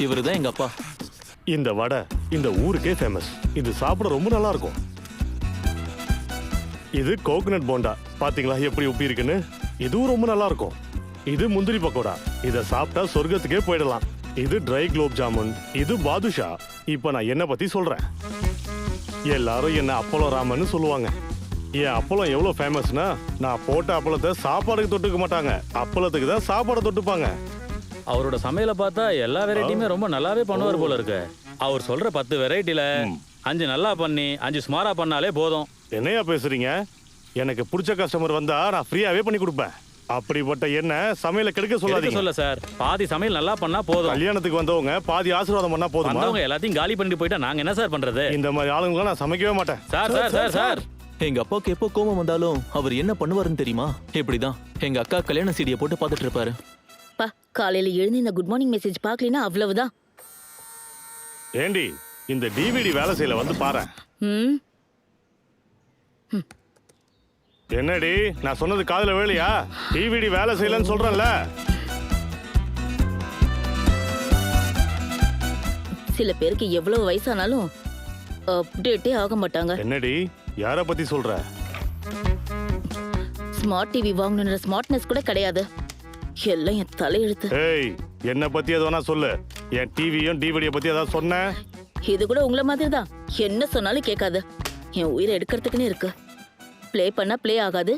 இவருதான் எங்க அப்பா. இந்த வடை இந்த ஊருக்கே ஃபேமஸ். இது சாப்பிட ரொம்ப நல்லா இருக்கும். இது கோகனட் போண்டா, பாத்தீங்களா எப்படி உப்பி இருக்குன்னு? இதுவும் ரொம்ப நல்லா இருக்கும். இது முந்திரி பக்கோடா, இத சாப்பிட்டா சொர்க்கத்துக்கே போயிடலாம். இது ட்ரை குலோப் ஜாமுன், இது பாதுஷா. இப்ப நான் என்ன பத்தி சொல்றேன். எல்லாரும் என்ன அப்பளம் ராமன்னு சொல்லுவாங்க. என் அப்பளம் எவ்வளவு ஃபேமஸ்னா, நான் போட்ட அப்பளத்தை சாப்பாடுக்கு தொட்டுக்க மாட்டாங்க, அப்பளத்துக்கு தான் சாப்பாடை தொட்டுப்பாங்க. அவரோட சமையலை பார்த்தா எல்லா வெரைட்டியுமே ரொம்ப நல்லாவே பண்ணுவார் போல இருக்கு. அவர் சொல்ற 10 வெரைட்டில 5 நல்லா பண்ணி 5 சுமாரா பண்ணாலே போதும். என்னையா பேசுறீங்க? எனக்கு பிடிச்ச கஸ்டமர் வந்தா நான் ஃப்ரீயாவே பண்ணி கொடுப்பேன். அப்படிப்பட்ட என்ன சமையல கெடுக்க சொல்லாதீங்க. சொல்ல சார், பாதி சமையல் நல்லா பண்ணா போதும். கல்யாணத்துக்கு வந்தவங்க பாதி ஆசீர்வாதம் பண்ணா போதும். வந்தவங்க எல்லாத்தையும் காலி பண்ணிட்டு போயிட்டா நாங்க என்ன சார் பண்றது? இந்த மாதிரி ஆளுங்களை நான் சமைக்கவே மாட்டேன். சார் சார் சார் சார் எங்க அப்பாவுக்கு எப்போ கோபம் வந்தாலும் அவர் என்ன பண்ணுவாருன்னு தெரியுமா? இப்படிதான் எங்க அக்கா கல்யாண சீடியை போட்டு பார்த்துட்டு இருப்பாரு. பா, காலையில எழுந்து இந்த குட் மார்னிங் மெசேஜ் பார்க்கலனா அவ்வளவுதான். ஏண்டி இந்த டிவிடி வேலை செய்யல வந்து பாரு. என்னடி நான் சொன்னது காதுல வேலையா? டிவிடி வேலை செய்யலன்னு சொல்றேன்ல. சில பேருக்கு எவ்வளவு வயசானாலும் அப்டேட்டே ஆக மாட்டாங்க. என்னடி யார பத்தி சொல்ற? ஸ்மார்ட் டிவி வாங்கணும்ன்ற ஸ்மார்ட்னஸ் கூட கிடையாது. எல்லாம் என் தலையெழுத்து. ஏய், என்ன பத்தி எது வேணா சொல்லு. என் டிவியும் டிவிடியை பத்தி ஏதாவது சொன்ன? இது கூட உங்களை மாதிரி தான். என்ன சொன்னாலும் கேட்காது. என் உயிரை எடுக்கிறதுக்குன்னு இருக்கு. ப்ளே பண்ணா ப்ளே ஆகாது,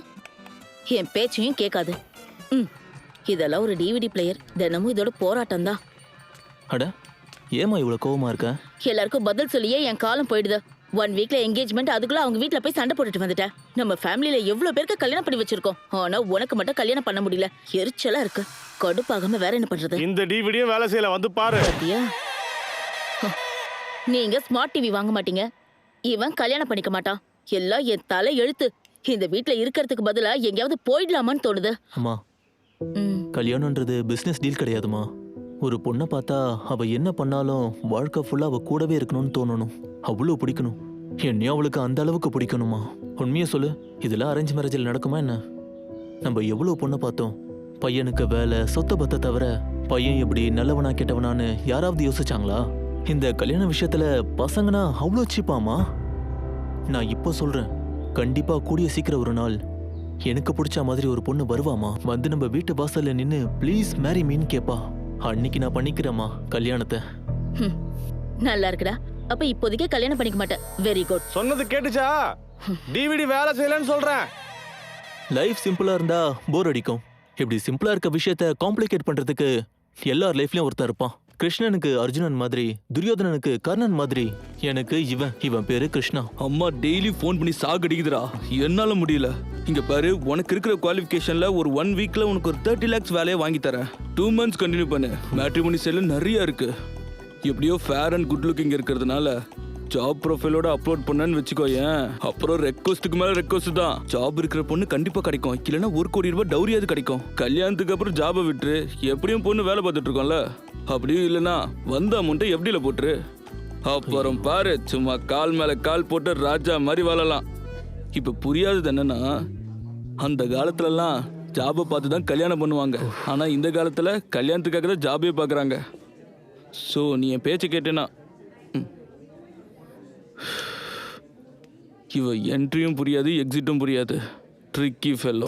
என் பேச்சையும் கேட்காது. இதெல்லாம் ஒரு டிவிடி பிளேயர். தினமும் இதோட போராட்டம் தான். அட, ஏமா இவ்வளவு கோவமா இருக்க? எல்லாருக்கும் பதில் சொல்லியே என் காலம் போயிடுது. 1 வீக்ல என்கேஜ்மெண்ட், அதுக்குள்ள அவங்க வீட்டுல போய் சண்டை போட்டுட்டு வந்துட்டேன். நம்ம ஃபேமிலியில எவ்வளவு பேருக்கு கல்யாணம் பண்ணி வச்சிருக்கோம். ஆனா உனக்கு மட்டும் கல்யாணம் பண்ண முடியல. எரிச்சலா இருக்கு. கடுப்பாகாம வேற என்ன பண்றது? இந்த டிவிடியும் வேலை செய்யல வந்து பாரு. நீங்க ஸ்மார்ட் டிவி வாங்க மாட்டீங்க, இவன் கல்யாணம் பண்ணிக்க மாட்டான். எல்லாம் என் தலை எழுத்து. இந்த வீட்டுல இருக்கிறதுக்கு பதிலா எங்கேயாவது போயிடலாமான்னு தோணுது. அம்மா, கல்யாணம்ன்றது பிசினஸ் டீல் கிடையாதுமா. ஒரு பொண்ணை பார்த்தா அவ என்ன பண்ணாலும் வாழ்க்கை ஃபுல்லா அவ கூடவே இருக்கணும்னு தோணணும். அவ்வளவு பிடிக்கணும். என்னையும் அவளுக்கு அந்த அளவுக்கு பிடிக்கணுமா? உண்மையை சொல்லு, இதெல்லாம் அரேஞ்ச் மேரேஜில் நடக்குமா என்ன? நம்ம எவ்வளவு பொண்ணை பார்த்தோம். பையனுக்கு வேலை சொத்த பத்த தவிர பையன் எப்படி நல்லவனா கெட்டவனான்னு யாராவது யோசிச்சாங்களா? இந்த கல்யாண விஷயத்துல பசங்கன்னா அவ்வளோ சீப்பாமா? நான் இப்போ சொல்றேன், கண்டிப்பா கூடிய சீக்கிரம் ஒரு நாள் எனக்கு பிடிச்ச மாதிரி ஒரு பொண்ணு வருவாமா. வந்து நம்ம வீட்டு வாசல்ல நின்னு ப்ளீஸ் மேரி மீன்னு கேப்பா. அன்னைக்கு நான் பண்ணிக்கிறேம்மா கல்யாணத்தை. நல்லா இருக்குடா. அப்ப இப்போதைக்கு கல்யாணம் பண்ணிக்க மாட்டேன். Very good. சொன்னது கேட்டுச்சா? டிவிடி வேலை செய்யலன்னு சொல்றேன். லைஃப் சிம்பிளா இருந்தா போர் அடிக்கும். இப்படி சிம்பிளா இருக்க விஷயத்த காம்ப்ளிகேட் பண்றதுக்கு எல்லார் லைஃப்லயும் ஒருத்தர் இருப்பான். கிருஷ்ணனுக்கு அர்ஜுனன் மாதிரி, துரியோதனனுக்கு கர்ணன் மாதிரி, எனக்கு இவன் பேரு கிருஷ்ணா. அம்மா டெய்லி ஃபோன் பண்ணி சாகடிக்குதுடா, என்னால முடியல. இங்க பாரு, உனக்கு இருக்கிற குவாலிஃபிகேஷன்ல ஒரு 1 வீக்ல உனக்கு ஒரு 30 lakhs வேலையை வாங்கி தரேன். 2 months கண்டினியூ பண்ணு. மேட்ரிமோனி செல்ல நிறைய இருக்கு. எப்படியோ ஃபேர் அண்ட் குட் லுக்கிங் இருக்கிறதுனால ஜாப் ப்ரொஃபைலோட அப்லோட் பண்ணன்னு வச்சுக்கோ. ஏன் அப்புறம் ரெக்வஸ்ட்டுக்கு மேல ரெக்வஸ்ட் தான். ஜாப் இருக்கிற பொண்ணு கண்டிப்பா கிடைக்கும். இல்லைன்னா 1 கோடி ரூபாய் டவுரியாவது கிடைக்கும். கல்யாணத்துக்கு அப்புறம் ஜாபை விட்டு எப்படியும் பொண்ணு வேலை பார்த்துட்டு இருக்கோம்ல, அப்படியும் இல்லைன்னா வந்த அமௌண்ட்டை எப்படியில போட்டுரு. அப்புறம் பாரு, சும்மா கால் மேல கால் போட்டு ராஜா மாதிரி வாழலாம். இப்ப புரியாதது என்னன்னா, அந்த காலத்துலலாம் ஜாபை பார்த்து தான் கல்யாணம் பண்ணுவாங்க. ஆனா இந்த காலத்துல கல்யாணத்துக்காக தான் ஜாபே பார்க்குறாங்க. ஸோ நீ என் பேச்சை கேட்டேன்னா இவ என்ட்ரியும் புரியாது, எக்ஸிட்டும் புரியாது. Tricky fellow.